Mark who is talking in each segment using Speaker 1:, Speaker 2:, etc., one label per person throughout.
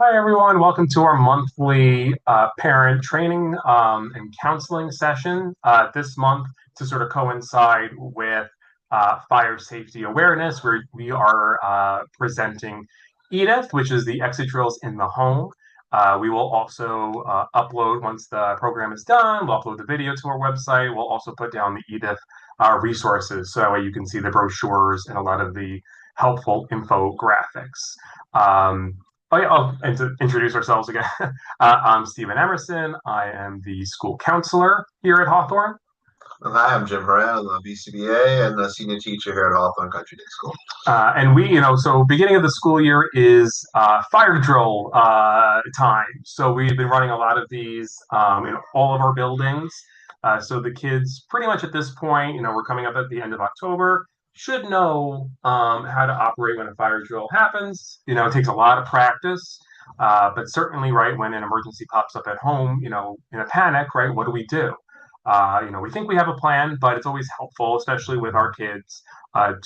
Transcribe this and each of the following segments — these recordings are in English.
Speaker 1: Hi, everyone. Welcome to our monthly parent training and counseling session. This month, to sort of coincide with fire safety awareness, we are presenting EDIF, which is the exit drills in the home. We will also upload, once the program is done, we'll upload the video to our website. We'll also put down the EDIF resources so that way you can see the brochures and a lot of the helpful infographics. Oh yeah, and to introduce ourselves again, I'm Stephen Emerson. I am the school counselor here at Hawthorne.
Speaker 2: Hi, I'm Jim Horan. I'm a BCBA and a senior teacher here at Hawthorne Country Day School.
Speaker 1: And so beginning of the school year is fire drill time. So we've been running a lot of these in all of our buildings. So the kids, pretty much at this point, we're coming up at the end of October, should know how to operate when a fire drill happens. It takes a lot of practice, but certainly, right, when an emergency pops up at home, in a panic, right, what do we do? We think we have a plan, but it's always helpful, especially with our kids,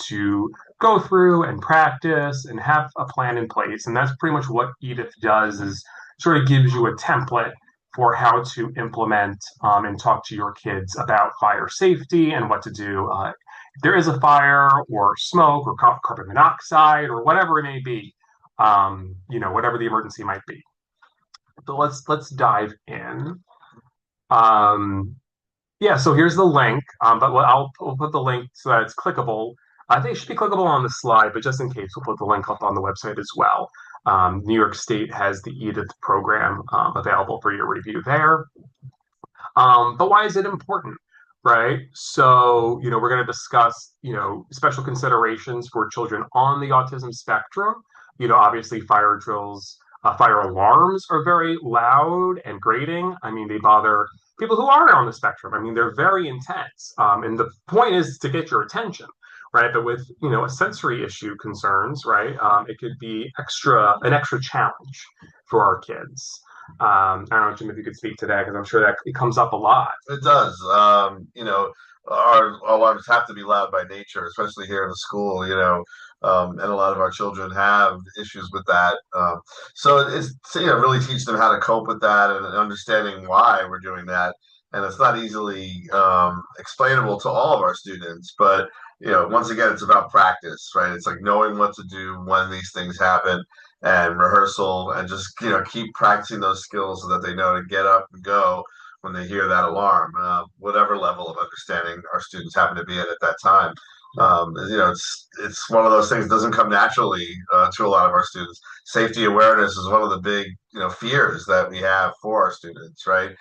Speaker 1: to go through and practice and have a plan in place. And that's pretty much what Edith does is sort of gives you a template for how to implement and talk to your kids about fire safety and what to do if there is a fire or smoke or carbon monoxide or whatever it may be, whatever the emergency might be. So let's dive in. Um, yeah, so here's the link, but we'll put the link so that it's clickable. I think it should be clickable on the slide, but just in case, we'll put the link up on the website as well. New York State has the EDIT program available for your review there. But why is it important, right? So, we're going to discuss, special considerations for children on the autism spectrum. Obviously, fire drills, fire alarms are very loud and grating. I mean, they bother people who are on the spectrum. I mean, they're very intense. And the point is to get your attention, right? But with, a sensory issue concerns, right? It could be an extra challenge for our kids. I don't know, Jim, if you could speak to that because I'm sure that it comes up a lot.
Speaker 2: It does. Our alarms have to be loud by nature, especially here in the school, and a lot of our children have issues with that. So it's, really teach them how to cope with that and understanding why we're doing that. And it's not easily explainable to all of our students, but, once again, it's about practice, right? It's like knowing what to do when these things happen and rehearsal and just, keep practicing those skills so that they know to get up and go when they hear that alarm, whatever level of understanding our students happen to be at that time. It's one of those things that doesn't come naturally to a lot of our students. Safety awareness is one of the big fears that we have for our students, right?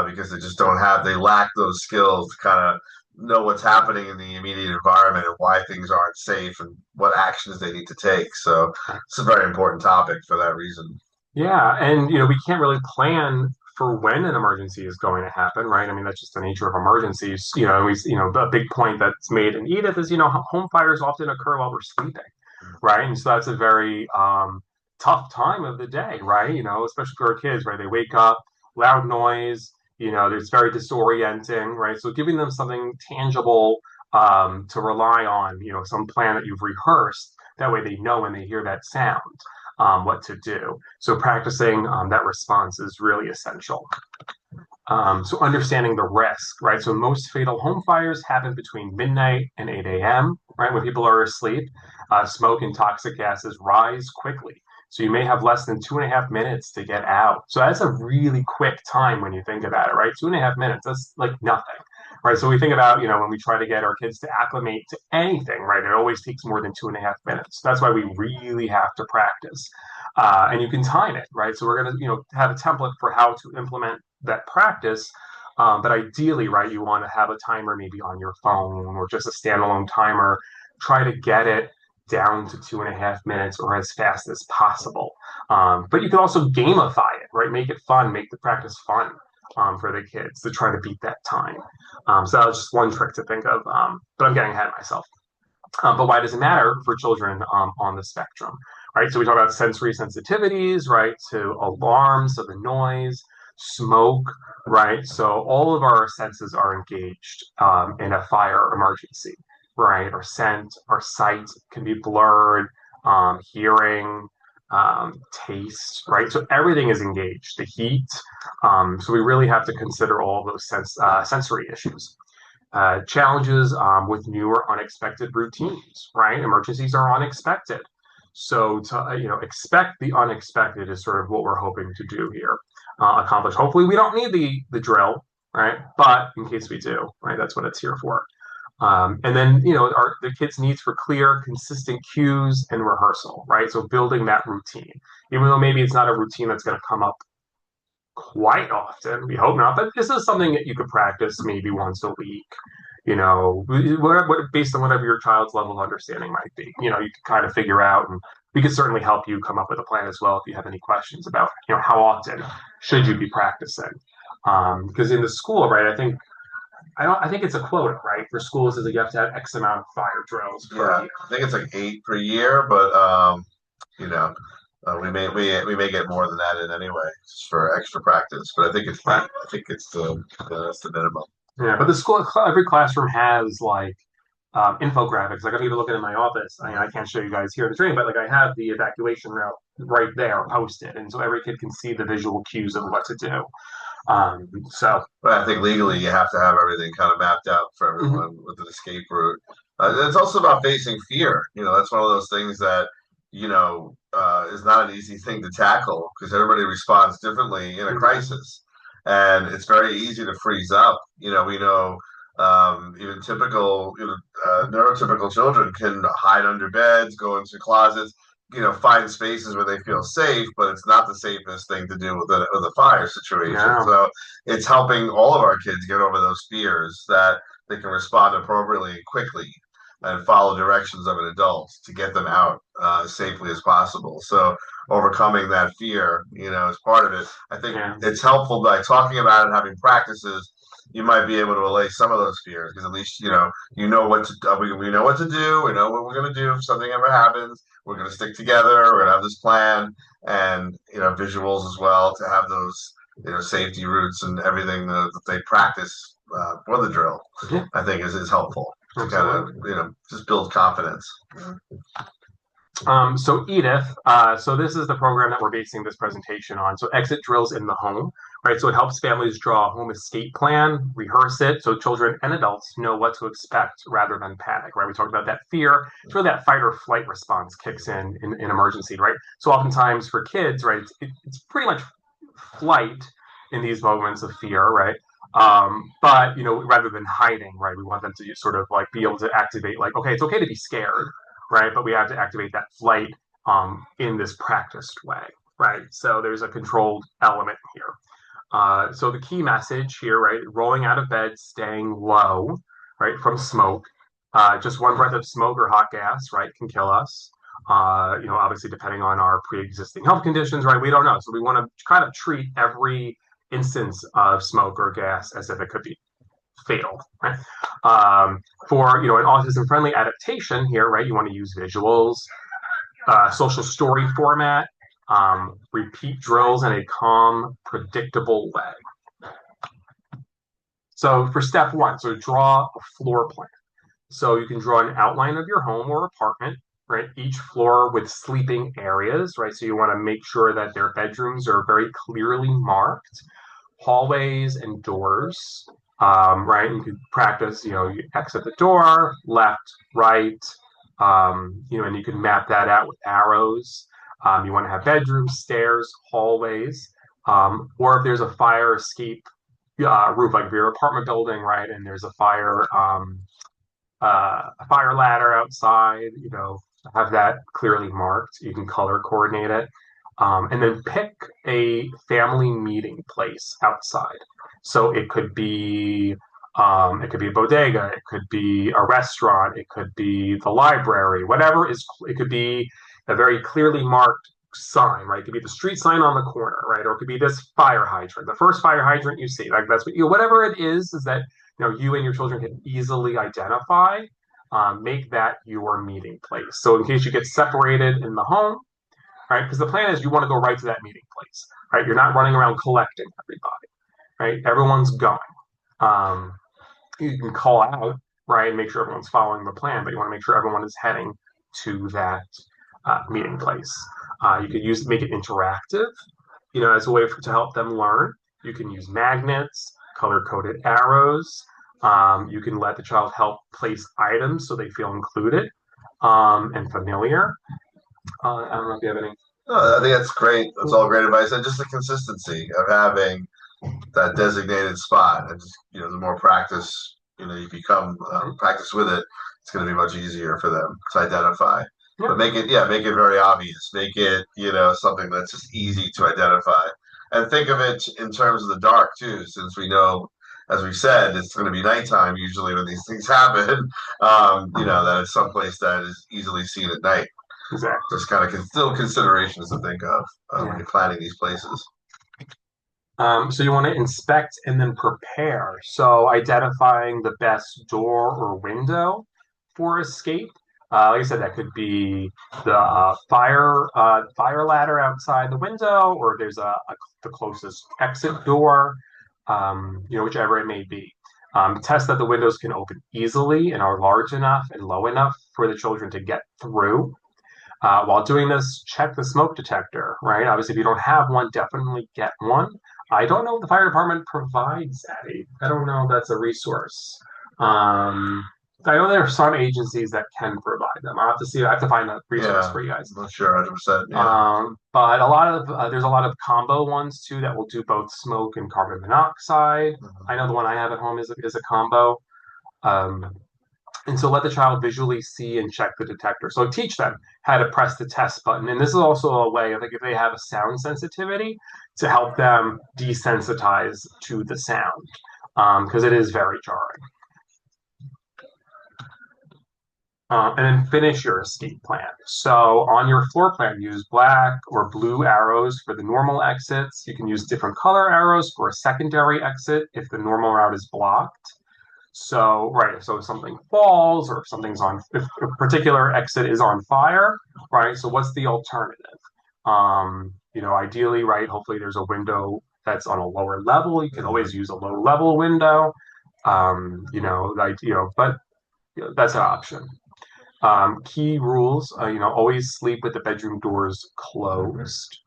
Speaker 2: Because they lack those skills to kind of know what's happening in the immediate environment and why things aren't safe and what actions they need to take. So it's a very important topic for that reason.
Speaker 1: Yeah, and we can't really plan for when an emergency is going to happen, right? I mean, that's just the nature of emergencies. A big point that's made in Edith is, home fires often occur while we're sleeping, right? And so that's a very tough time of the day, right? Especially for our kids, right? They wake up, loud noise, it's very disorienting, right? So giving them something tangible to rely on, some plan that you've rehearsed, that way they know when they hear that sound what to do. So practicing that response is really essential. So understanding the risk, right? So most fatal home fires happen between midnight and 8 a.m., right? When people are asleep, smoke and toxic gases rise quickly. So you may have less than 2.5 minutes to get out. So that's a really quick time when you think about it, right? 2.5 minutes, that's like nothing, right? So we think about, when we try to get our kids to acclimate to anything, right? It always takes more than 2.5 minutes. That's why we really have to practice. And you can time it, right? So we're going to, have a template for how to implement that practice. But ideally, right, you want to have a timer maybe on your phone or just a standalone timer. Try to get it down to 2.5 minutes or as fast as possible. But you can also gamify it, right? Make it fun, make the practice fun for the kids to try to beat that time. So that was just one trick to think of, but I'm getting ahead of myself. But why does it matter for children on the spectrum, right? So we talk about sensory sensitivities, right, to alarms, so the noise, smoke, right? So all of our senses are engaged in a fire emergency, right? Our scent, our sight can be blurred, hearing, taste, right? So everything is engaged. The heat. So we really have to consider all of those sensory issues. Challenges with new or unexpected routines, right? Emergencies are unexpected. So to expect the unexpected is sort of what we're hoping to do here, accomplish. Hopefully, we don't need the drill, right? But in case we do, right, that's what it's here for. And then the kids' needs for clear, consistent cues and rehearsal, right? So building that routine, even though maybe it's not a routine that's going to come up quite often. We hope not, but this is something that you could practice maybe once a week. Based on whatever your child's level of understanding might be. You can kind of figure out, and we could certainly help you come up with a plan as well if you have any questions about, how often should you be practicing. Because in the school, right, I think it's a quota, right, for schools is that you have to have X amount of fire drills per
Speaker 2: Yeah,
Speaker 1: year.
Speaker 2: I think it's like 8 per year, but you know, we may get more than that in anyway just for extra practice. But I think it's 8.
Speaker 1: Right.
Speaker 2: I think it's the that's the minimum.
Speaker 1: Yeah, but the school, every classroom has like infographics. Like I'm even looking in my office. I can't show you guys here in the training, but like I have the evacuation route right there posted, and so every kid can see the visual cues of what to do. So
Speaker 2: But I think legally you have to have everything kind of mapped out for
Speaker 1: mhm,
Speaker 2: everyone with an escape route. It's also about facing fear. That's one of those things that, is not an easy thing to tackle because everybody responds differently in a
Speaker 1: exactly.
Speaker 2: crisis. And it's very easy to freeze up. We know even typical, neurotypical children can hide under beds, go into closets, find spaces where they feel safe, but it's not the safest thing to do with a fire situation.
Speaker 1: Yeah.
Speaker 2: So it's helping all of our kids get over those fears that they can respond appropriately and quickly and follow directions of an adult to get them out as safely as possible. So overcoming that fear, is part of it. I think
Speaker 1: Yeah.
Speaker 2: it's helpful by talking about it, having practices. You might be able to allay some of those fears because at least you know what to we know what to do. We know what we're going to do if something ever happens. We're going to stick together. We're going to have this plan and visuals as well to have those safety routes and everything that they practice for the drill.
Speaker 1: Yeah.
Speaker 2: I think is helpful to kind of
Speaker 1: Absolutely.
Speaker 2: just build confidence.
Speaker 1: So Edith, so this is the program that we're basing this presentation on. So exit drills in the home, right? So it helps families draw a home escape plan, rehearse it, so children and adults know what to expect rather than panic, right? We talked about that fear. It's really that fight or flight response kicks in emergency, right? So oftentimes for kids, right, it's pretty much flight in these moments of fear, right? But rather than hiding, right, we want them to just sort of like be able to activate, like, okay, it's okay to be scared, right? But we have to activate that flight in this practiced way, right? So there's a controlled element here. So the key message here, right? Rolling out of bed, staying low, right, from smoke. Just one breath of smoke or hot gas, right, can kill us. Obviously depending on our pre-existing health conditions, right? We don't know. So we want to kind of treat every instance of smoke or gas as if it could be fatal, right? For an autism-friendly adaptation here, right? You want to use visuals, social story format, repeat drills in a calm, predictable way. So for step one, so draw a floor plan. So you can draw an outline of your home or apartment, right? Each floor with sleeping areas, right? So you want to make sure that their bedrooms are very clearly marked, hallways and doors, right? You could practice, you exit the door, left, right, and you can map that out with arrows. You want to have bedrooms, stairs, hallways, or if there's a fire escape roof, like if you're an apartment building, right, and there's a fire ladder outside, have that clearly marked. You can color coordinate it. And then pick a family meeting place outside. So it could be a bodega, it could be a restaurant, it could be the library, whatever it could be a very clearly marked sign, right? It could be the street sign on the corner, right? Or it could be this fire hydrant, the first fire hydrant you see. Like that's what whatever it is that you and your children can easily identify. Make that your meeting place. So in case you get separated in the home, right? Because the plan is you want to go right to that meeting place, right? You're not running around collecting everybody, right? Everyone's going. Um, you can call out, right, and make sure everyone's following the plan, but you want to make sure everyone is heading to that meeting place. You could make it interactive, as a way to help them learn. You can use magnets, color-coded arrows. You can let the child help place items so they feel included and familiar. I don't know if you have any.
Speaker 2: No, I think that's great. That's all great advice, and just the consistency of having that designated spot, and just the more practice you become practice with it, it's going to be much easier for them to identify.
Speaker 1: Yeah,
Speaker 2: But make it very obvious. Make it something that's just easy to identify, and think of it in terms of the dark too, since we know. As we said, it's going to be nighttime usually when these things happen. That it's someplace that is easily seen at night.
Speaker 1: exactly.
Speaker 2: Just kind of still considerations to think of when
Speaker 1: Yeah.
Speaker 2: you're planning these places.
Speaker 1: So you want to inspect and then prepare. So identifying the best door or window for escape. Like I said, that could be the fire ladder outside the window, or there's the closest exit door. Whichever it may be. Test that the windows can open easily and are large enough and low enough for the children to get through. While doing this, check the smoke detector, right? Obviously, if you don't have one, definitely get one. I don't know if the fire department provides a. I don't know if that's a resource. Um, I know there are some agencies that can provide them. I have to see. I have to find that resource
Speaker 2: Yeah,
Speaker 1: for you guys.
Speaker 2: I'm not sure 100%. Yeah.
Speaker 1: But there's a lot of combo ones too that will do both smoke and carbon monoxide.
Speaker 2: Mhm.
Speaker 1: I know the one I have at home is a combo. Um, and so let the child visually see and check the detector. So teach them how to press the test button. And this is also a way, I think, if they have a sound sensitivity, to help them desensitize to the sound, because it is very jarring. And then finish your escape plan. So on your floor plan, use black or blue arrows for the normal exits. You can use different color arrows for a secondary exit if the normal route is blocked. So, right, so if something falls or if a particular exit is on fire, right? So what's the alternative? Ideally, right, hopefully there's a window that's on a lower level. You can always use a low level window. But that's an option. Key rules, always sleep with the bedroom doors closed.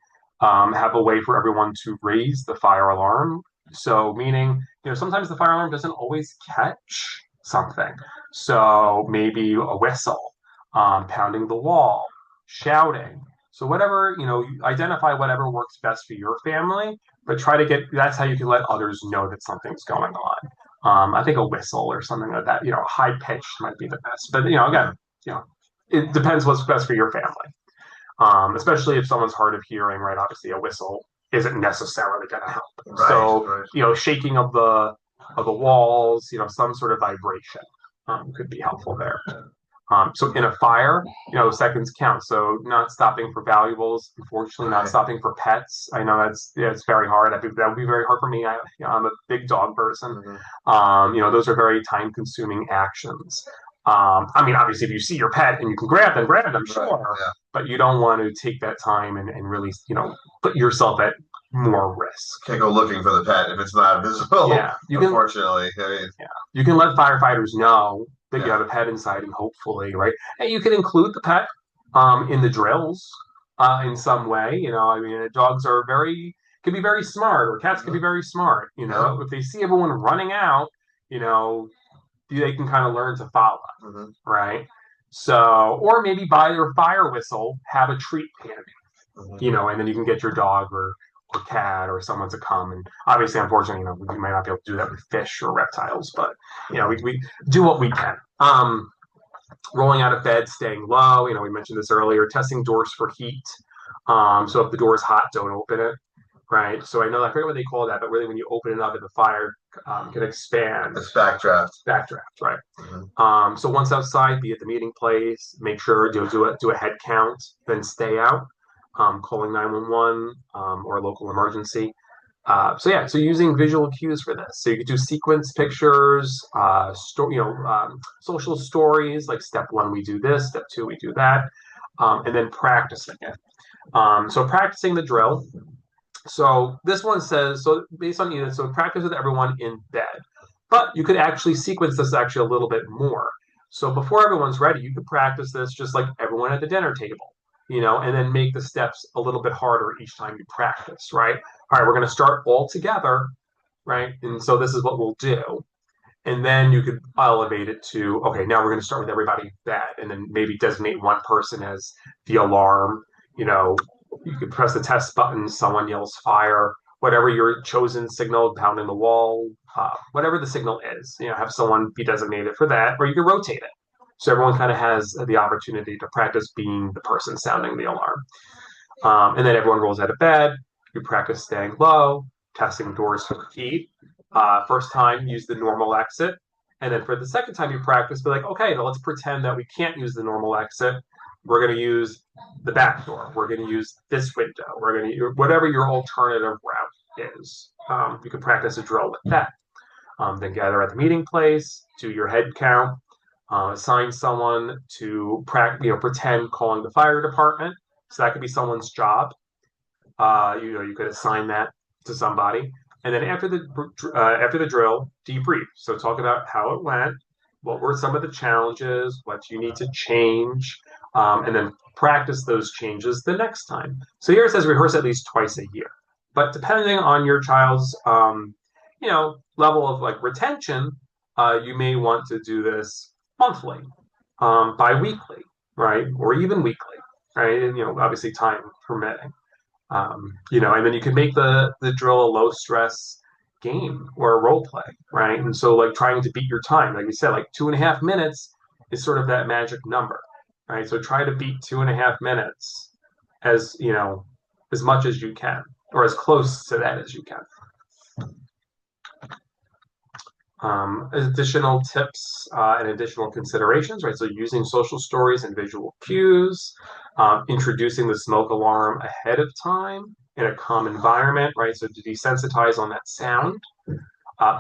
Speaker 1: Have a way for everyone to raise the fire alarm. So, meaning, sometimes the fire alarm doesn't always catch something. So, maybe a whistle, pounding the wall, shouting. So, whatever, identify whatever works best for your family, but that's how you can let others know that something's going on. I think a whistle or something like that, high pitched might be the best. But, again, you know, it depends what's best for your family. Especially if someone's hard of hearing, right? Obviously, a whistle isn't necessarily going to help.
Speaker 2: Right,
Speaker 1: So,
Speaker 2: right.
Speaker 1: shaking of the walls, some sort of vibration could be helpful there. So in a fire, seconds count. So not stopping for valuables, unfortunately, not stopping for pets. I know it's very hard. That would be very hard for me. I'm a big dog person. Those are very time consuming actions. I mean, obviously, if you see your pet and you can grab them, sure.
Speaker 2: Right, yeah.
Speaker 1: But you don't want to take that time and really, put yourself at more risk.
Speaker 2: Can't go looking for the pet if it's not visible.
Speaker 1: Yeah,
Speaker 2: unfortunately.
Speaker 1: Yeah, you can let firefighters know that you
Speaker 2: Yeah.
Speaker 1: have a pet inside, and hopefully, right? And you can include the pet in the drills in some way. I mean, dogs can be very smart, or cats can be very smart. If they see everyone running out, you know, they can kind of learn to follow,
Speaker 2: Mhm.
Speaker 1: right? So, or maybe by your fire whistle, have a treat handy,
Speaker 2: Mhm.
Speaker 1: and then you can get your dog or cat or someone to come. And obviously, unfortunately, we might not be able to do that with fish or reptiles, but we do what we can. Rolling out of bed, staying low. We mentioned this earlier. Testing doors for heat. So if the door is hot, don't open it. Right. So I forget what they call that, but really when you open it up, the fire can expand.
Speaker 2: It's backdraft.
Speaker 1: Backdraft, right?
Speaker 2: Mhm.
Speaker 1: So once outside, be at the meeting place. Make sure do a head count, then stay out. Calling 911 or a local emergency. So using visual cues for this. So you could do sequence pictures, social stories. Like step one, we do this. Step two, we do that, and then practicing it. So practicing the drill. So this one says so based on units. So practice with everyone in bed, but you could actually sequence this a little bit more. So before everyone's ready, you could practice this just like everyone at the dinner table. and then make the steps a little bit harder each time you practice, right? All right, we're going to start all together, right? And so this is what we'll do. And then you could elevate it to, okay, now we're going to start with everybody in bed, and then maybe designate one person as the alarm. You know, you could press the test button, someone yells fire, whatever your chosen signal, pound in the wall, whatever the signal is, have someone be designated for that, or you can rotate it. So everyone kind of has the opportunity to practice being the person sounding the alarm. And then everyone rolls out of bed. You practice staying low, testing doors for heat. First time, use the normal exit. And then for the second time you practice, be like, okay, now let's pretend that we can't use the normal exit. We're going to use the back door. We're going to use this window. We're going to use whatever your alternative route is. You can practice a drill with that. Then gather at the meeting place, do your head count, assign someone to pretend calling the fire department. So that could be someone's job. You could assign that to somebody, and then after the drill, debrief. So talk about how it went, what were some of the challenges, what you need to change, and then practice those changes the next time. So here it says rehearse at least twice a year, but depending on your child's level of like retention, you may want to do this monthly, bi-weekly, right, or even weekly, right, and obviously time permitting. And then you can make the drill a low stress game or a role play, right? And so like trying to beat your time, like you said, like 2.5 minutes is sort of that magic number, right? So try to beat 2.5 minutes as as much as you can, or as close to that as you can. Additional tips and additional considerations, right? So using social stories and visual cues, introducing the smoke alarm ahead of time in a calm environment, right? So to desensitize on that sound,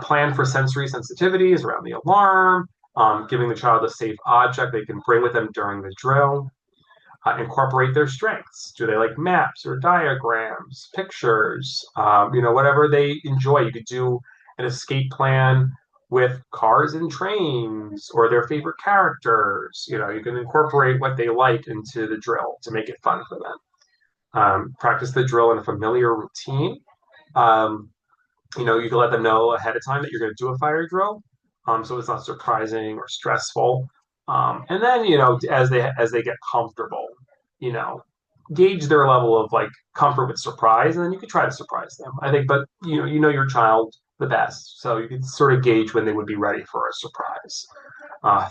Speaker 1: plan for sensory sensitivities around the alarm, giving the child a safe object they can bring with them during the drill, incorporate their strengths. Do they like maps or diagrams, pictures, whatever they enjoy. You could do an escape plan with cars and trains or their favorite characters. You can incorporate what they like into the drill to make it fun for them. Practice the drill in a familiar routine. You can let them know ahead of time that you're going to do a fire drill, so it's not surprising or stressful. And then as they get comfortable, you know, gauge their level of like comfort with surprise, and then you could try to surprise them. I think, but you know your child the best, so you can sort of gauge when they would be ready for a surprise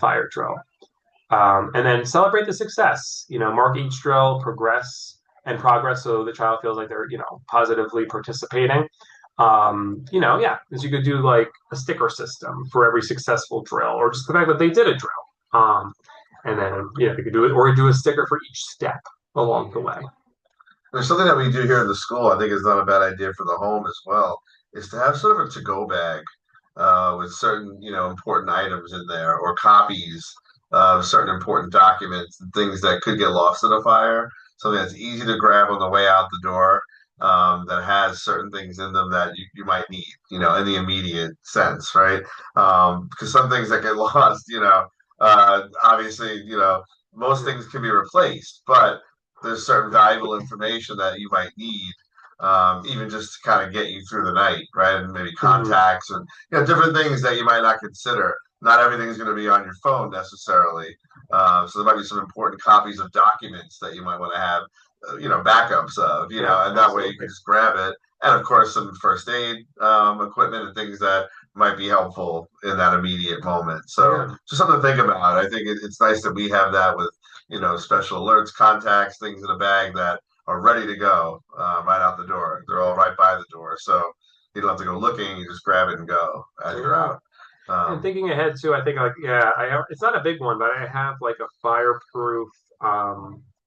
Speaker 1: fire drill. And then celebrate the success. Mark each drill progress, so the child feels like they're positively participating. Yeah, because you could do like a sticker system for every successful drill, or just the fact that they did a drill. And then you could do it, or do a sticker for each step along the way.
Speaker 2: There's something that we do here in the school. I think is not a bad idea for the home as well. Is to have sort of a to-go bag with certain important items in there or copies of certain important documents and things that could get lost in a fire. Something that's easy to grab on the way out the door. That has certain things in them that you might need, in the immediate sense, right? Because some things that get lost, obviously, most things can be replaced, but there's certain valuable information that you might need, even just to kind of get you through the night, right? And maybe
Speaker 1: Mm-hmm.
Speaker 2: contacts and different things that you might not consider. Not everything is going to be on your phone necessarily. So there might be some important copies of documents that you might want to have, backups of,
Speaker 1: Yeah,
Speaker 2: and that way you
Speaker 1: absolutely.
Speaker 2: can just grab it. And of course, some first aid equipment and things that might be helpful in that immediate moment. So
Speaker 1: Yeah.
Speaker 2: just something to think about. I think it's nice that we have that with special alerts, contacts, things in a bag that are ready to go right out the door. They're all right by the door. So you don't have to go looking. You just grab it and go as you're
Speaker 1: Yeah.
Speaker 2: out.
Speaker 1: And
Speaker 2: Um,
Speaker 1: thinking ahead too, I think like I have, it's not a big one, but I have like a fireproof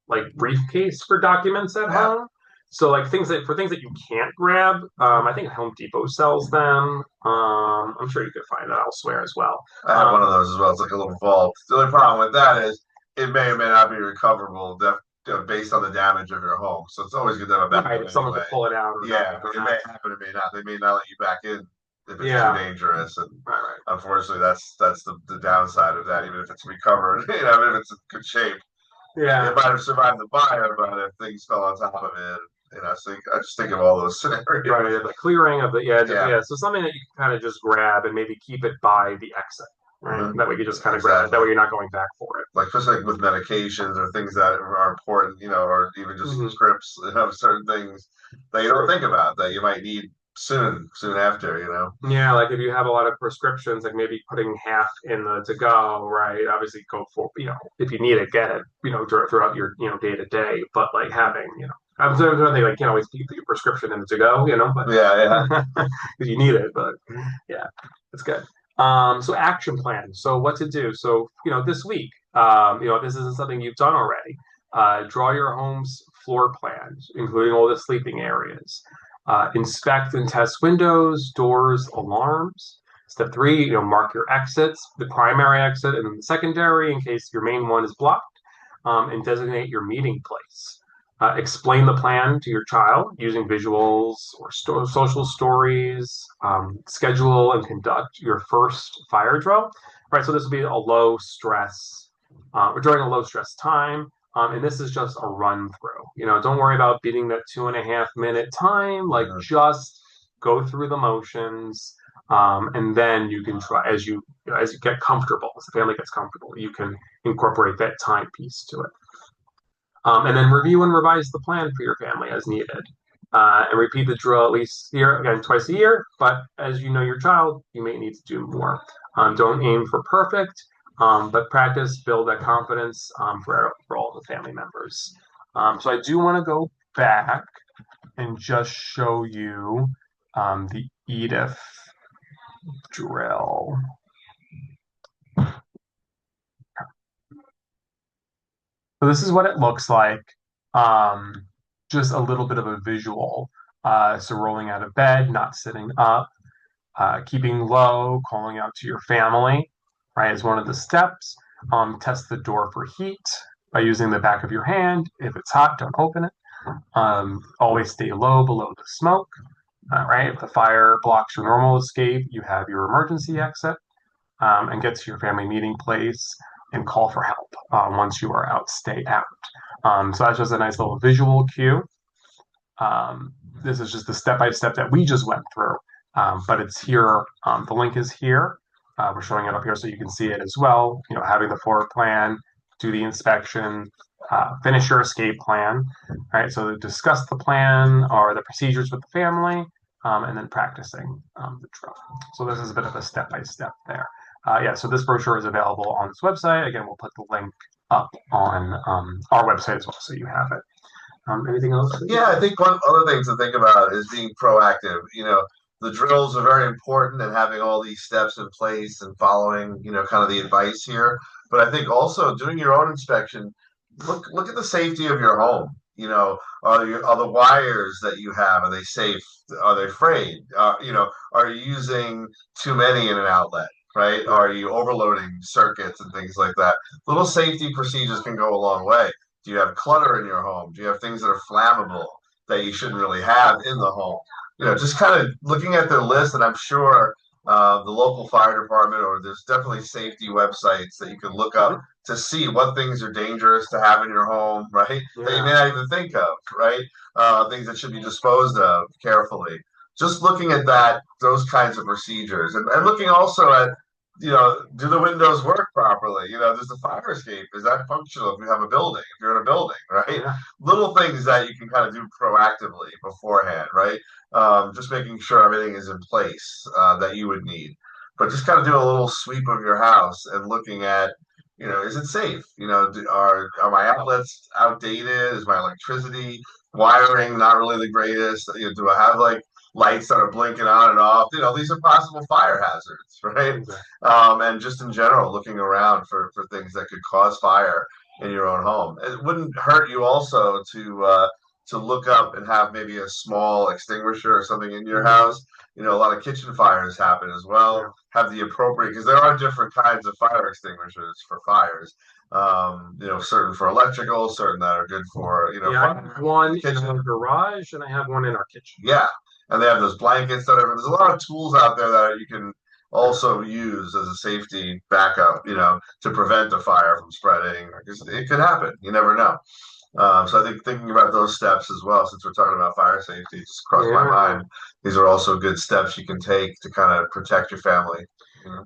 Speaker 1: like briefcase for documents at
Speaker 2: yeah,
Speaker 1: home. So like things that you can't grab, I think Home Depot sells them. I'm sure you could find it elsewhere as well.
Speaker 2: I have one of
Speaker 1: Um,
Speaker 2: those as well. It's like a little vault. The only problem with that is it may or may not be recoverable based on the damage of your home. So it's always good to have a
Speaker 1: right,
Speaker 2: backup
Speaker 1: if someone
Speaker 2: anyway.
Speaker 1: could pull it out or
Speaker 2: Yeah,
Speaker 1: something or
Speaker 2: it may
Speaker 1: not.
Speaker 2: happen, it may not. They may not let you back in if it's too
Speaker 1: Yeah,
Speaker 2: dangerous. And
Speaker 1: right, right.
Speaker 2: unfortunately, that's the downside of that. Even if it's recovered, even if it's in good shape,
Speaker 1: Yeah.
Speaker 2: It might have survived the fire, but if things fell on top of it, so I just think of all those
Speaker 1: Right,
Speaker 2: scenarios.
Speaker 1: yeah, the clearing of the yeah,
Speaker 2: Yeah.
Speaker 1: yeah. So something that you can kind of just grab and maybe keep it by the exit, right?
Speaker 2: Hmm.
Speaker 1: That way you just kind of grab it. That
Speaker 2: Exactly.
Speaker 1: way you're not going back for it.
Speaker 2: Like especially like with medications or things that are important, or even just
Speaker 1: Hmm.
Speaker 2: scripts of certain things that you don't
Speaker 1: True.
Speaker 2: think about that you might need soon after.
Speaker 1: Yeah, like if you have a lot of prescriptions, like maybe putting half in the to go, right? Obviously, go for if you need it, get it, throughout your day to day. But like having, I'm sort of thinking like you can always keep your prescription in the to go, but
Speaker 2: Yeah, yeah.
Speaker 1: because you need it. But yeah, that's good. So action plan. So what to do? So this week, this isn't something you've done already. Draw your home's floor plans, including all the sleeping areas. Inspect and test windows, doors, alarms. Step three, mark your exits, the primary exit and the secondary in case your main one is blocked, and designate your meeting place. Explain the plan to your child using visuals or social stories. Schedule and conduct your first fire drill. Right, so this will be a low stress, or during a low stress time. And this is just a run through. Don't worry about beating that 2.5 minute time. Like
Speaker 2: Mhm.
Speaker 1: just go through the motions, and then you can try as you get comfortable, as the family gets comfortable, you can incorporate that time piece to it. And then review and revise the plan for your family as needed. And repeat the drill at least here again twice a year. But as you know your child, you may need to do more. Don't aim for perfect, but practice, build that confidence for all the family members. So I do want to go back and just show you the Edith drill. So this is what it looks like. Um, just a little bit of a visual. So rolling out of bed, not sitting up, keeping low, calling out to your family, right, is one of the steps. Test the door for heat by using the back of your hand. If it's hot, don't open it. Always stay low below the smoke. Right, if the fire blocks your normal escape, you have your emergency exit, and get to your family meeting place and call for help. Once you are out, stay out. So that's just a nice little visual cue. This is just the step by step that we just went through, but it's here. The link is here. We're showing it up here so you can see it as well. Having the floor plan, do the inspection, finish your escape plan. Right. So discuss the plan or the procedures with the family, and then practicing the drill. So this is a bit of a step by step there. Yeah. So this brochure is available on this website. Again, we'll put the link up on our website as well, so you have it. Anything else?
Speaker 2: Yeah, I think one other thing to think about is being proactive. The drills are very important and having all these steps in place and following, kind of the advice here. But I think also doing your own inspection, look at the safety of your home. Are the wires that you have, are they safe? Are they frayed? Are you using too many in an outlet? Right? Are you overloading circuits and things like that? Little safety procedures can go a long way. Do you have clutter in your home? Do you have things that are flammable that you shouldn't really have in the home? Just kind of looking at their list, and I'm sure the local fire department or there's definitely safety websites that you can look up to see what things are dangerous to have in your home, right? Yeah. That you may not even think of, right? Things that should be disposed of carefully. Just looking at those kinds of procedures, and looking also at do the windows work properly? Does the fire escape, is that functional if you have a building, if you're in a building, right? Yeah. Little things that you can kind of do proactively beforehand, right? Just making sure everything is in place that you would need. But just kind of do a little sweep of your house and looking at, is it safe? Are my outlets outdated? Is my electricity wiring not really the greatest? Do I have like lights that are blinking on and off? These are possible fire hazards, right? And just in general, looking around for things that could cause fire in your own home. It wouldn't hurt you also to look up and have maybe a small extinguisher or something in your house. A lot of kitchen fires happen as well. Yeah. Have the appropriate, because there are different kinds of fire extinguishers for fires. Certain for electrical, certain that are good for
Speaker 1: yeah. I have one in our garage, and I have one in our kitchen.
Speaker 2: Yeah, and they have those blankets that are. There's a lot of tools out there that you can also used as a safety backup, to prevent a fire from spreading. Because it could happen. You never know. So I think thinking about those steps as well, since we're talking about fire safety, just crossed my
Speaker 1: Yeah.
Speaker 2: mind. These are also good steps you can take to kind of protect your family.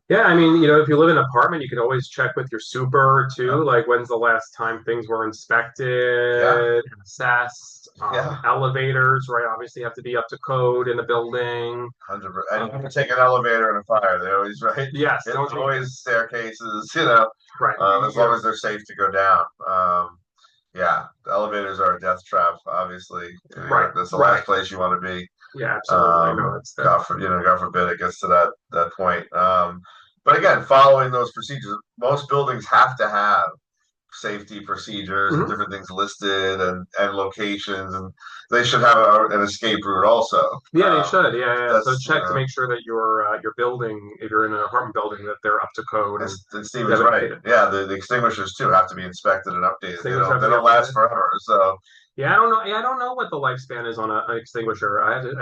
Speaker 1: Yeah, I mean, if you live in an apartment, you can always check with your super
Speaker 2: Yeah,
Speaker 1: too, like when's the last time things were
Speaker 2: yeah,
Speaker 1: inspected and assessed.
Speaker 2: yeah.
Speaker 1: Elevators, right, obviously have to be up to code in the building.
Speaker 2: 100%. And
Speaker 1: Um,
Speaker 2: never take an elevator in a fire. They always right.
Speaker 1: yes,
Speaker 2: It's
Speaker 1: don't take
Speaker 2: always staircases.
Speaker 1: right.
Speaker 2: As long as they're safe to go down. Yeah, the elevators are a death trap. Obviously,
Speaker 1: Right,
Speaker 2: that's the
Speaker 1: right.
Speaker 2: last place you want to be.
Speaker 1: Yeah, absolutely. No, it's that.
Speaker 2: God forbid it gets to that point. But again, following those procedures, most buildings have to have safety procedures and
Speaker 1: Mhm.
Speaker 2: different things listed and locations, and they should have an escape route also.
Speaker 1: Yeah, they should. Yeah, yeah. So
Speaker 2: That's
Speaker 1: check to make sure that your building, if you're in an apartment building, that they're up to code and
Speaker 2: and Steve
Speaker 1: you
Speaker 2: is
Speaker 1: have it
Speaker 2: right.
Speaker 1: updated.
Speaker 2: Yeah, the extinguishers too have to be inspected and updated. They
Speaker 1: Extinguishers
Speaker 2: don't
Speaker 1: have
Speaker 2: they
Speaker 1: to be
Speaker 2: don't last
Speaker 1: updated.
Speaker 2: forever. So
Speaker 1: Yeah, I don't know. Yeah, I don't know what the lifespan is on an extinguisher.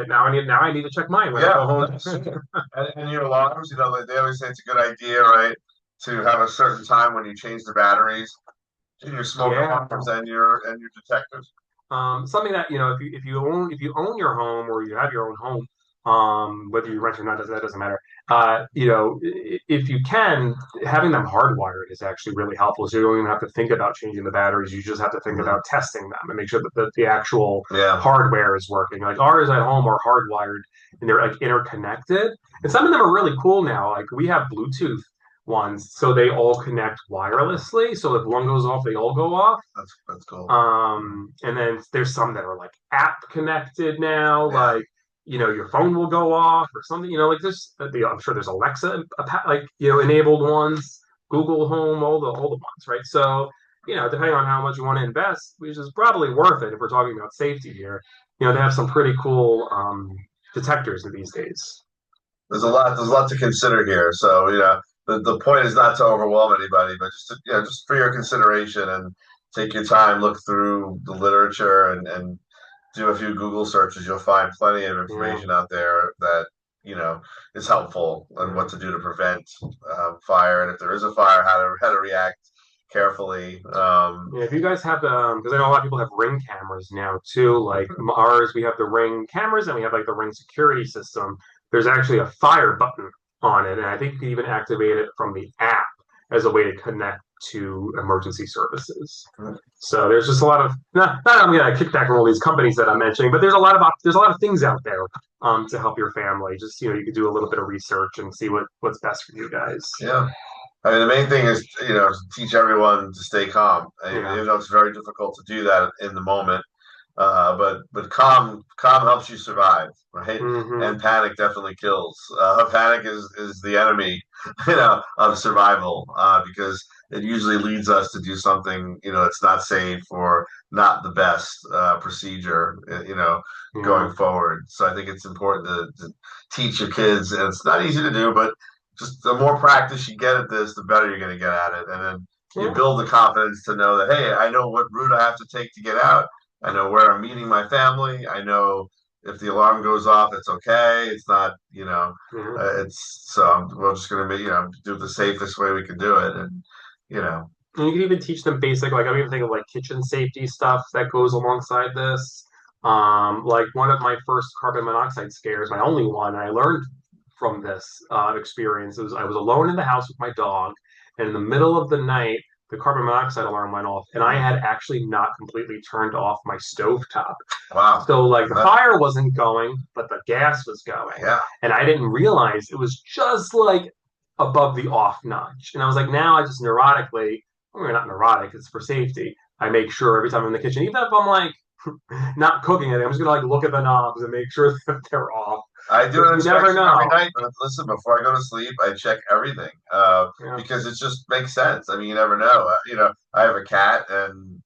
Speaker 1: Now I need to check mine when I go
Speaker 2: yeah,
Speaker 1: home.
Speaker 2: that's true. And your alarms, they always say it's a good idea, right, to have a certain time when you change the batteries in your smoke
Speaker 1: Yeah.
Speaker 2: alarms and your detectors.
Speaker 1: Something that if you own your home or you have your own home, whether you rent or not, that doesn't matter. If you can, having them hardwired is actually really helpful. So you don't even have to think about changing the batteries. You just have to think
Speaker 2: Mhm.
Speaker 1: about testing them and make sure that the actual
Speaker 2: Yeah,
Speaker 1: hardware is working. Like ours at home are hardwired and they're like interconnected. And some of them are really cool now. Like we have Bluetooth ones, so they all connect wirelessly. So if one goes off, they all go off.
Speaker 2: that's cool.
Speaker 1: And then there's some that are like app connected now,
Speaker 2: Yeah,
Speaker 1: like your phone will go off or something. Like this. I'm sure there's Alexa, like enabled ones, Google Home, all the ones, right? So depending on how much you want to invest, which is probably worth it if we're talking about safety here. They have some pretty cool detectors these days.
Speaker 2: there's a lot to consider here. So the point is not to overwhelm anybody, but just for your consideration and take your time, look through the literature and do a few Google searches. You'll find plenty of
Speaker 1: Yeah,
Speaker 2: information out there that you know is helpful and
Speaker 1: yeah.
Speaker 2: what to do to prevent fire, and if there is a fire, how to react carefully.
Speaker 1: Yeah, if you guys have because I know a lot of people have Ring cameras now too. Like ours, we have the Ring cameras and we have like the Ring security system. There's actually a fire button on it, and I think you can even activate it from the app as a way to connect to emergency services. So there's just a lot of not I'm gonna kick back on all these companies that I'm mentioning, but there's a lot of things out there to help your family. Just you could do a little bit of research and see what's best for you guys.
Speaker 2: Yeah. I mean, the main thing is, to teach everyone to stay calm.
Speaker 1: Yeah.
Speaker 2: Even though it's very difficult to do that in the moment, but calm helps you survive, right?
Speaker 1: Hmm.
Speaker 2: And panic definitely kills. Panic is the enemy, of survival, because it usually leads us to do something, that's not safe or not the best procedure,
Speaker 1: Yeah.
Speaker 2: going forward. So I think it's important to teach your kids, and it's not easy to do, but just the more practice you get at this, the better you're going to get at it, and then you
Speaker 1: Yeah.
Speaker 2: build the confidence to know that, hey, I know what route I have to take to get out. I know where I'm meeting my family. I know if the alarm goes off, it's okay. It's not,
Speaker 1: Yeah.
Speaker 2: it's so we're just going to be, do the safest way we can do it. And, you know,
Speaker 1: And you can even teach them basic, like I'm even thinking of like kitchen safety stuff that goes alongside this. Like one of my first carbon monoxide scares, my only one, I learned from this experience. I was alone in the house with my dog, and in the middle of the night, the carbon monoxide alarm went off, and I had actually not completely turned off my stovetop.
Speaker 2: wow.
Speaker 1: So like the
Speaker 2: That,
Speaker 1: fire wasn't going, but the gas was going.
Speaker 2: yeah.
Speaker 1: And I didn't realize it was just like above the off notch. And I was like, now I just neurotically, well, not neurotic, it's for safety. I make sure every time I'm in the kitchen, even if I'm like not cooking it, I'm just gonna like look at the knobs and make sure that they're off.
Speaker 2: I do
Speaker 1: Because
Speaker 2: an
Speaker 1: you never
Speaker 2: inspection every
Speaker 1: know.
Speaker 2: night. But listen, before I go to sleep, I check everything,
Speaker 1: Yeah.
Speaker 2: because it just makes sense. I mean, you never know. I have a cat, and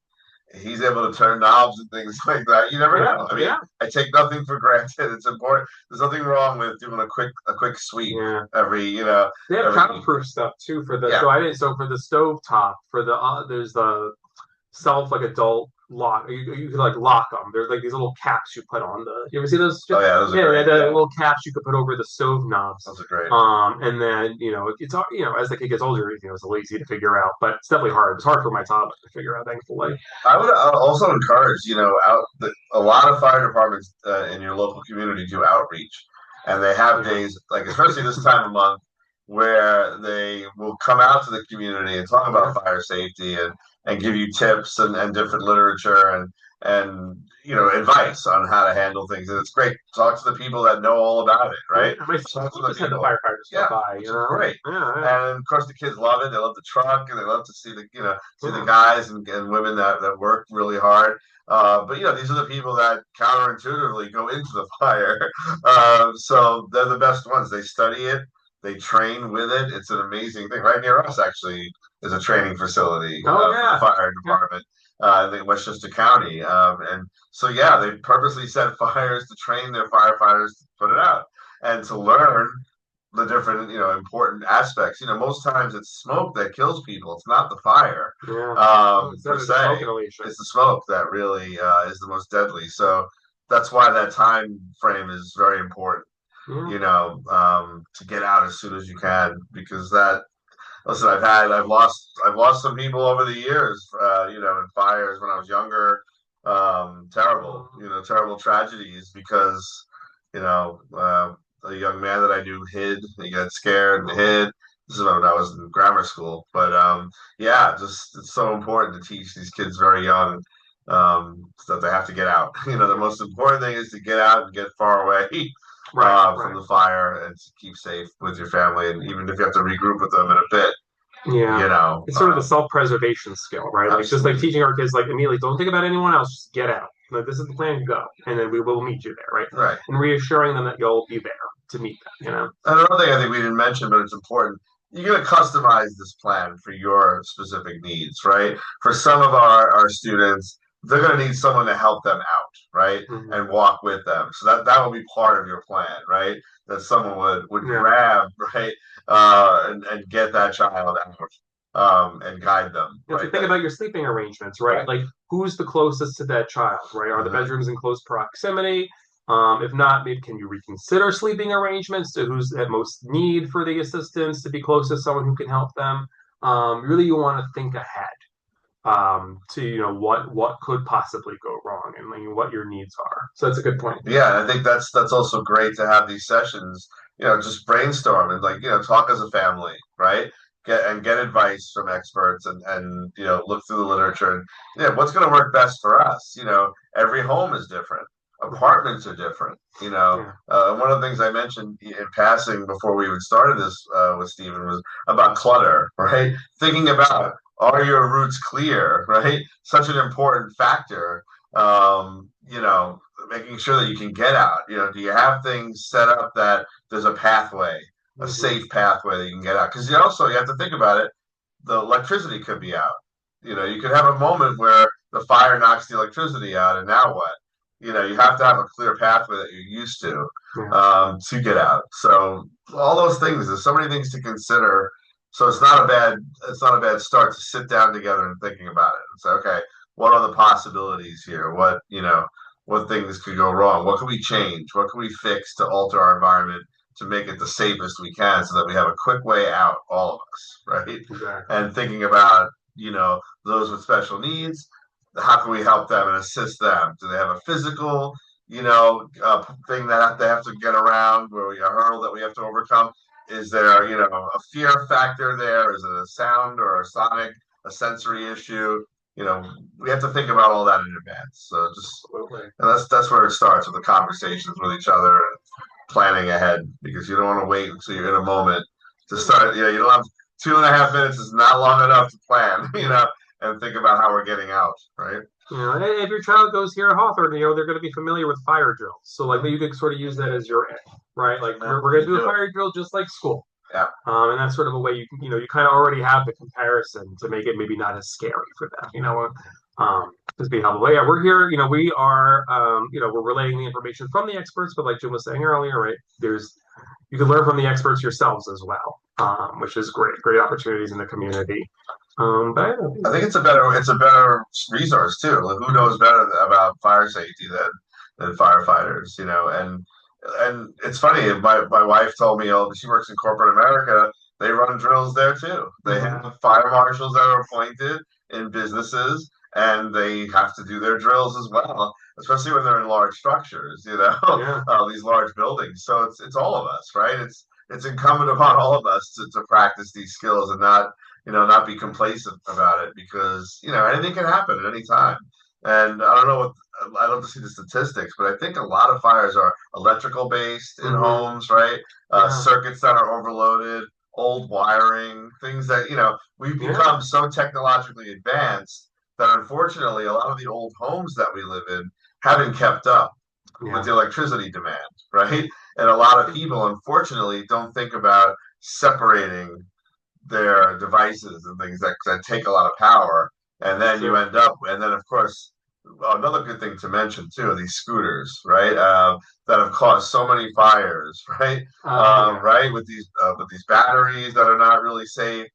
Speaker 2: he's able to turn knobs and things like that. You never
Speaker 1: Yeah.
Speaker 2: know. I mean,
Speaker 1: Yeah.
Speaker 2: I take nothing for granted. It's important. There's nothing wrong with doing a quick sweep
Speaker 1: Yeah.
Speaker 2: every,
Speaker 1: They have
Speaker 2: every.
Speaker 1: childproof stuff too for the
Speaker 2: Yeah.
Speaker 1: so I didn't so for the stove top for the there's the self like adult you could like lock them. There's like these little caps you put on the. You ever see those?
Speaker 2: Oh yeah, those are
Speaker 1: Yeah,
Speaker 2: great.
Speaker 1: the
Speaker 2: Yeah,
Speaker 1: little caps you could put over the stove knobs.
Speaker 2: those are great.
Speaker 1: And then as the kid gets older, it's lazy to figure out, but it's definitely hard. It's hard for my toddler to figure out, thankfully.
Speaker 2: I would also encourage, a lot of fire departments in your local community do outreach, and they have
Speaker 1: Yeah.
Speaker 2: days like, especially this time of month, where they will come out to the community and talk
Speaker 1: Yeah.
Speaker 2: about fire safety and give you tips and different literature and advice on how to handle things. And it's great. Talk to the people that know all about it,
Speaker 1: Yeah.
Speaker 2: right?
Speaker 1: My
Speaker 2: Talk to
Speaker 1: school
Speaker 2: the
Speaker 1: just had the
Speaker 2: people.
Speaker 1: firefighters come
Speaker 2: Yeah,
Speaker 1: by,
Speaker 2: which is great.
Speaker 1: Yeah, yeah.
Speaker 2: And of course, the kids love it. They love the truck, and they love to see the
Speaker 1: Yeah.
Speaker 2: guys and women that work really hard. But these are the people that counterintuitively go into the fire. So they're the best ones. They study it, they train with it. It's an amazing thing. Right near us, actually, is a training facility
Speaker 1: Oh
Speaker 2: for the
Speaker 1: yeah.
Speaker 2: fire
Speaker 1: Yeah.
Speaker 2: department in Westchester County. And so, yeah, they purposely set fires to train their firefighters to put it out and to learn the different, important aspects. Most times it's smoke that kills people. It's not the fire,
Speaker 1: Yeah. Oh, it's
Speaker 2: per
Speaker 1: the smoke
Speaker 2: se.
Speaker 1: inhalation.
Speaker 2: It's the smoke that really is the most deadly. So that's why that time frame is very important.
Speaker 1: Yeah.
Speaker 2: To get out as soon as you can, because that. Listen, I've lost some people over the years, in fires when I was younger. Terrible tragedies because, you know, uh, a young man that I knew hid. He got scared and hid. This is when I was in grammar school. But yeah, just it's so important to teach these kids very young so that they have to get out. The most important thing is to get out and get far away
Speaker 1: Right.
Speaker 2: from
Speaker 1: Right.
Speaker 2: the fire and to keep safe with your family. And even if you have to regroup with them in a bit,
Speaker 1: Yeah.
Speaker 2: you know,
Speaker 1: It's sort of the
Speaker 2: um,
Speaker 1: self-preservation skill, right? Like just like
Speaker 2: absolutely
Speaker 1: teaching our kids, like immediately, don't think about anyone else, just get out. Like, this is the plan, go, and then we will meet you there, right?
Speaker 2: right.
Speaker 1: And reassuring them that you'll be there to meet them.
Speaker 2: Another thing I think we didn't mention, but it's important. You're going to customize this plan for your specific needs, right? For some of our students, they're going to need someone to help them out, right?
Speaker 1: Hmm.
Speaker 2: And walk with them. So that will be part of your plan, right? That someone would
Speaker 1: Yeah.
Speaker 2: grab, right? And get that child out and guide them,
Speaker 1: And to
Speaker 2: right?
Speaker 1: think about your sleeping arrangements, right?
Speaker 2: Right.
Speaker 1: Like who's the closest to that child, right? Are the
Speaker 2: Mhm.
Speaker 1: bedrooms in close proximity? If not, maybe can you reconsider sleeping arrangements to who's at most need for the assistance to be close to someone who can help them? Really, you want to think ahead to what could possibly go wrong and like, what your needs are. So that's a good point.
Speaker 2: Yeah, and I think that's also great to have these sessions, just brainstorm and talk as a family, right? Get advice from experts and look through the literature and what's going to work best for us. Every home is different.
Speaker 1: Mhm.
Speaker 2: Apartments are different.
Speaker 1: Yeah.
Speaker 2: One of the things I mentioned in passing before we even started this with Stephen was about clutter, right? Thinking about, are your routes clear, right? Such an important factor. Making sure that you can get out. Do you have things set up that there's a pathway, a
Speaker 1: Hmm.
Speaker 2: safe pathway that you can get out? Because you have to think about it. The electricity could be out. You could have a moment where the fire knocks the electricity out, and now what? You have to have a clear pathway that you're used
Speaker 1: Yeah.
Speaker 2: to get out. So all those things. There's so many things to consider. So it's not a bad start to sit down together and thinking about it. And say, okay, what are the possibilities here? What things could go wrong? What can we change? What can we fix to alter our environment to make it the safest we can so that we have a quick way out, all of us, right?
Speaker 1: Exactly.
Speaker 2: And thinking about, those with special needs, how can we help them and assist them? Do they have a physical, thing that they have to get around, a hurdle that we have to overcome? Is there, a fear factor there? Is it a sound or a sonic, a sensory issue? We have to think about all that in advance. So just
Speaker 1: Absolutely.
Speaker 2: and that's where it starts with the conversations with each other and planning ahead because you don't want to wait until you're in a moment to start. You don't have 2.5 minutes is not long enough to plan,
Speaker 1: Yeah.
Speaker 2: and think about how we're getting out, right?
Speaker 1: If your child goes here at Hawthorne, they're going to be familiar with fire drills. So, like, you could sort of use that as your in, right? Like,
Speaker 2: Yeah,
Speaker 1: we're going to
Speaker 2: you
Speaker 1: do a
Speaker 2: do it.
Speaker 1: fire drill just like school.
Speaker 2: Yeah,
Speaker 1: And that's sort of a way you kind of already have the comparison to make it maybe not as scary for them, just be helpful. But yeah, we're here, we are, we're relaying the information from the experts, but like Jim was saying earlier, right, you can learn from the experts yourselves as well, which is great opportunities in the community. But
Speaker 2: I think it's a better resource too. Like, who knows better about fire safety than firefighters, and it's funny. My wife told me, oh, she works in corporate America. They run drills there too. They
Speaker 1: mhm.
Speaker 2: have fire marshals that are appointed in businesses, and they have to do their drills as well, especially when they're in large structures,
Speaker 1: Yeah,
Speaker 2: these large buildings. So it's all of us, right? It's incumbent upon all of us to practice these skills and not be complacent about it because, anything can happen at any time. And I don't have to see the statistics, but I think a lot of fires are electrical based in
Speaker 1: hmm,
Speaker 2: homes, right?
Speaker 1: yeah,
Speaker 2: Circuits that are overloaded, old wiring, things that, we've
Speaker 1: yeah,
Speaker 2: become so technologically advanced that unfortunately a lot of the old homes that we live in haven't kept up with
Speaker 1: yeah,
Speaker 2: the electricity demand, right? And a lot of people, unfortunately, don't think about separating their devices and things that take a lot of power. And then you
Speaker 1: true.
Speaker 2: end up, and then of course, another good thing to mention too are these scooters, right? That have caused so many fires, right?
Speaker 1: Yeah,
Speaker 2: Right, with these batteries that are not really safe.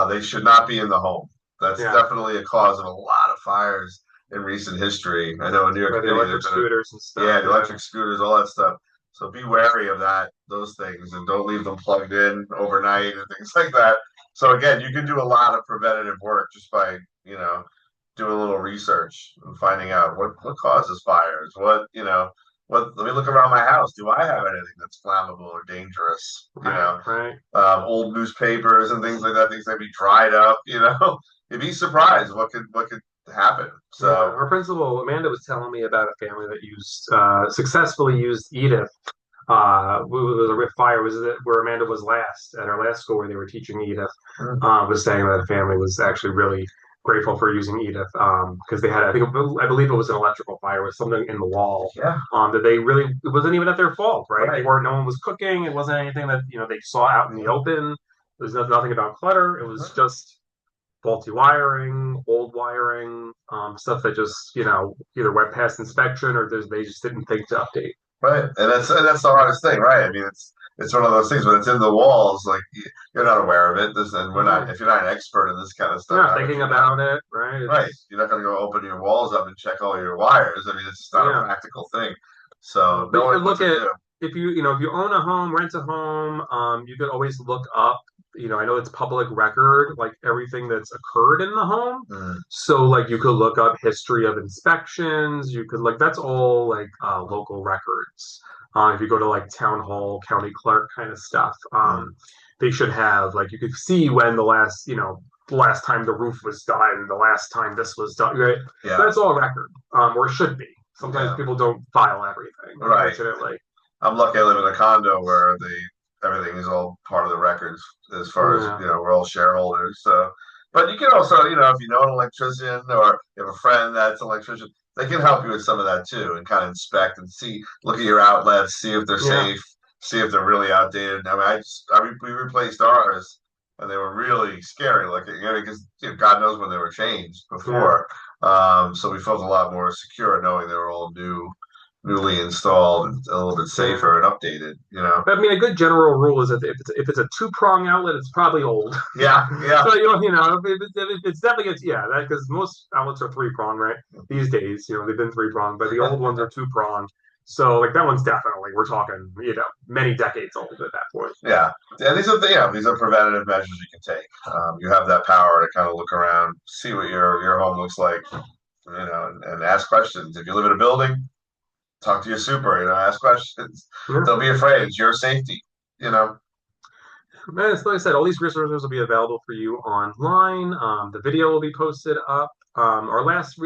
Speaker 2: They should not be in the home. That's
Speaker 1: yeah.
Speaker 2: definitely a cause of a lot of fires in recent history. I know in New York
Speaker 1: By the
Speaker 2: City,
Speaker 1: electric
Speaker 2: there've been
Speaker 1: scooters and stuff.
Speaker 2: yeah, the
Speaker 1: Yeah,
Speaker 2: electric scooters, all that stuff. So be wary of those things, and don't leave them plugged in overnight and things like that. So again, you can do a lot of preventative work just by, doing a little research and finding out what causes fires. Let me look around my house. Do I have anything that's flammable or dangerous?
Speaker 1: right, right.
Speaker 2: Old newspapers and things like that, things that be dried up. You'd be surprised what could happen.
Speaker 1: Yeah,
Speaker 2: So
Speaker 1: our principal Amanda was telling me about a family that used successfully used Edith. It was a fire was it where Amanda was last at our last school where they were teaching Edith. Was saying that the family was actually really grateful for using Edith because they had I believe it was an electrical fire with something in the wall
Speaker 2: yeah,
Speaker 1: that they really it wasn't even at their fault, right? They
Speaker 2: right.
Speaker 1: weren't no one was cooking. It wasn't anything that they saw out in the open. There's nothing about clutter. It was just faulty wiring, old wiring, stuff that just either went past inspection or they just didn't think to update.
Speaker 2: Right, and that's the hardest thing, right? I mean, it's one of those things when it's in the walls, like you're not aware of it. And we're not.
Speaker 1: Mhm.
Speaker 2: If you're not an expert in this kind of
Speaker 1: You're
Speaker 2: stuff,
Speaker 1: not
Speaker 2: how would
Speaker 1: thinking
Speaker 2: you know?
Speaker 1: about it, right?
Speaker 2: Right,
Speaker 1: It's
Speaker 2: you're not going to go open your walls up and check all your wires. I mean, it's just not a
Speaker 1: yeah.
Speaker 2: practical thing. So
Speaker 1: But you
Speaker 2: knowing
Speaker 1: could
Speaker 2: what
Speaker 1: look
Speaker 2: to
Speaker 1: at
Speaker 2: do,
Speaker 1: if you own a home, rent a home, you could always look up. I know it's public record, like everything that's occurred in the home.
Speaker 2: mm,
Speaker 1: So like you could look up history of inspections. You could like that's all like local records. If you go to like town hall, county clerk kind of stuff,
Speaker 2: mm,
Speaker 1: they should have like you could see when the last time the roof was done, the last time this was done, right?
Speaker 2: yeah,
Speaker 1: That's all record, or should be. Sometimes
Speaker 2: yeah,
Speaker 1: people don't file everything,
Speaker 2: right.
Speaker 1: unfortunately.
Speaker 2: I'm lucky I live in a condo where everything is all part of the records as far as,
Speaker 1: Yeah,
Speaker 2: we're all shareholders. So, but you can also, if you know an electrician or you have a friend that's an electrician, they can help you with some of that too and kind of inspect and look at your outlets, see if they're
Speaker 1: yeah,
Speaker 2: safe, see if they're really outdated. I mean, we replaced ours and they were really scary looking, because God knows when they were changed
Speaker 1: yeah.
Speaker 2: before. So we felt a lot more secure knowing they were all newly installed and a little bit
Speaker 1: Yeah.
Speaker 2: safer and updated.
Speaker 1: But I mean, a good general rule is that if it's a two prong outlet, it's probably old.
Speaker 2: Yeah, yeah,
Speaker 1: So if it's definitely yeah, that because most outlets are three prong, right? These days, they've been three prong, but the old ones are two prong. So like that one's definitely we're talking many decades old at that point.
Speaker 2: yeah. And these are preventative measures you can take. You have that power to kind of look around, see what your home looks like, and ask questions. If you live in a building, talk to your super, ask questions.
Speaker 1: Yeah.
Speaker 2: Don't be afraid. It's your safety, you know.
Speaker 1: Man, like I said, all these resources will be available for you online. The video will be posted up. Our last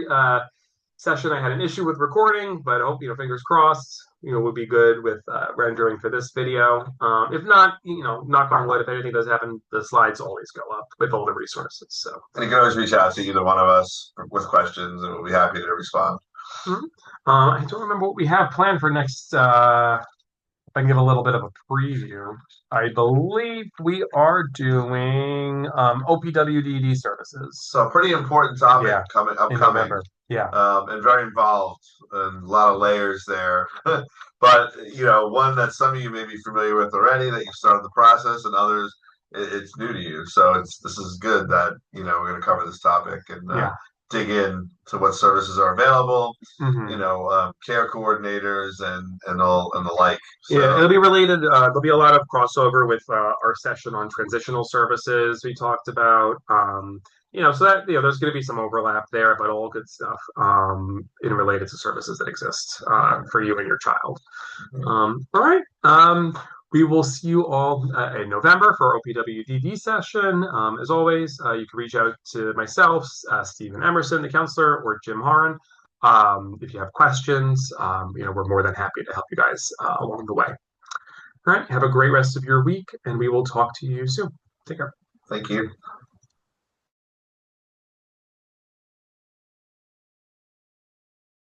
Speaker 1: session, I had an issue with recording, but I hope, fingers crossed, would be good with rendering for this video. If not, knock on wood, if anything does happen, the slides always go up with all the resources. So,
Speaker 2: And you can always reach out to either one of us with questions, and we'll be happy to respond.
Speaker 1: mhm. I don't remember what we have planned for next. If I can give a little bit of a preview, I believe we are doing OPWDD services.
Speaker 2: So, a pretty important topic
Speaker 1: Yeah,
Speaker 2: coming
Speaker 1: in
Speaker 2: upcoming.
Speaker 1: November. Yeah.
Speaker 2: And very involved and a lot of layers there. But one that some of you may be familiar with already that you've started the process, and others it's new to you. So this is good that we're going to cover this topic and
Speaker 1: Yeah.
Speaker 2: dig in to what services are available,
Speaker 1: Hmm.
Speaker 2: care coordinators and all and the like.
Speaker 1: Yeah,
Speaker 2: So
Speaker 1: it'll be related. There'll be a lot of crossover with our session on transitional services we talked about. So that there's going to be some overlap there, but all good stuff in related to services that exist for you and your child. All right. We will see you all in November for our OPWDD session. As always, you can reach out to myself, Stephen Emerson, the counselor, or Jim Haran. If you have questions, we're more than happy to help you guys along the way. All right. Have a great rest of your week, and we will talk to you soon. Take care.
Speaker 2: thank you.